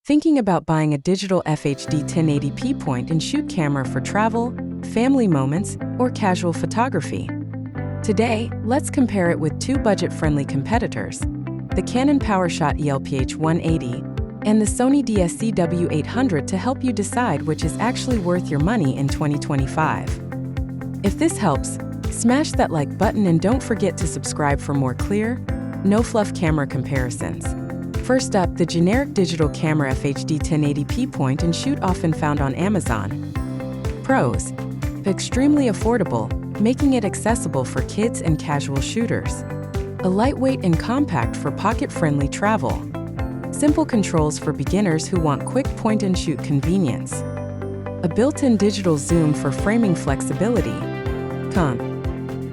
Thinking about buying a digital FHD 1080p point-and-shoot camera for travel, family moments, or casual photography? Today, let's compare it with two budget-friendly competitors, the Canon PowerShot ELPH 180 and the Sony DSC-W800, to help you decide which is actually worth your money in 2025. If this helps, smash that like button and don't forget to subscribe for more clear, no-fluff camera comparisons. First up, the Generic Digital Camera FHD 1080p point-and-shoot, often found on Amazon. Pros: extremely affordable, making it accessible for kids and casual shooters. A lightweight and compact for pocket-friendly travel. Simple controls for beginners who want quick point-and-shoot convenience. A built-in digital zoom for framing flexibility. Con: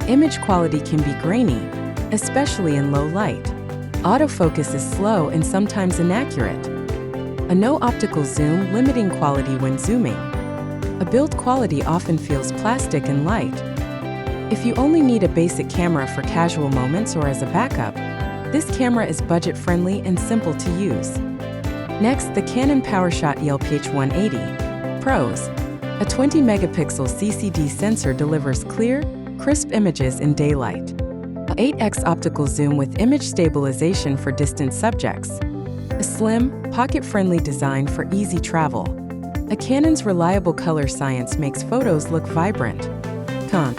image quality can be grainy, especially in low light. Autofocus is slow and sometimes inaccurate. A no optical zoom, limiting quality when zooming. A build quality often feels plastic and light. If you only need a basic camera for casual moments or as a backup, this camera is budget-friendly and simple to use. Next, the Canon PowerShot ELPH 180. Pros: a 20-megapixel CCD sensor delivers clear, crisp images in daylight. A 8x optical zoom with image stabilization for distant subjects. A slim, pocket-friendly design for easy travel. A Canon's reliable color science makes photos look vibrant. Con: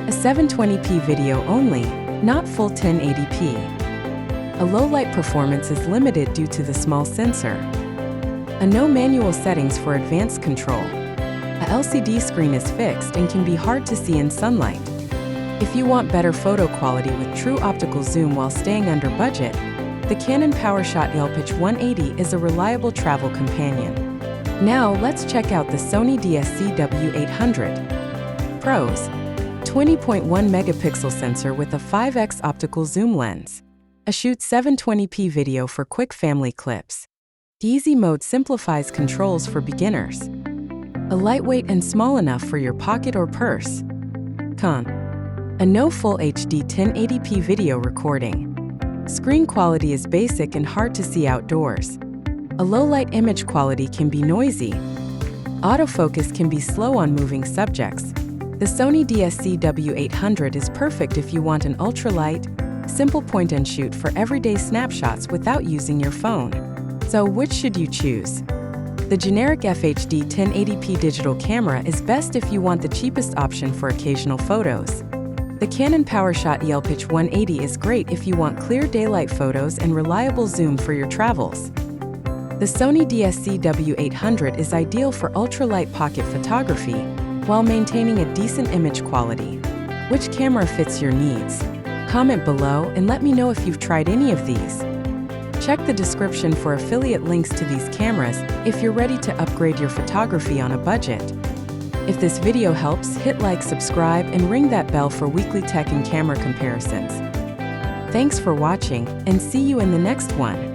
a 720p video only, not full 1080p. A low-light performance is limited due to the small sensor. A no manual settings for advanced control. A LCD screen is fixed and can be hard to see in sunlight. If you want better photo quality with true optical zoom while staying under budget, the Canon PowerShot ELPH 180 is a reliable travel companion. Now let's check out the Sony DSC-W800. Pros: 20.1 megapixel sensor with a 5x optical zoom lens. A shoot 720p video for quick family clips. Easy mode simplifies controls for beginners. A lightweight and small enough for your pocket or purse. Con: a no full HD 1080p video recording. Screen quality is basic and hard to see outdoors. A low-light image quality can be noisy. Autofocus can be slow on moving subjects. The Sony DSC-W800 is perfect if you want an ultra-light, simple point-and-shoot for everyday snapshots without using your phone. So which should you choose? The Generic FHD 1080p digital camera is best if you want the cheapest option for occasional photos. The Canon PowerShot ELPH 180 is great if you want clear daylight photos and reliable zoom for your travels. The Sony DSC-W800 is ideal for ultralight pocket photography while maintaining a decent image quality. Which camera fits your needs? Comment below and let me know if you've tried any of these. Check the description for affiliate links to these cameras if you're ready to upgrade your photography on a budget. If this video helps, hit like, subscribe, and ring that bell for weekly tech and camera comparisons. Thanks for watching, and see you in the next one.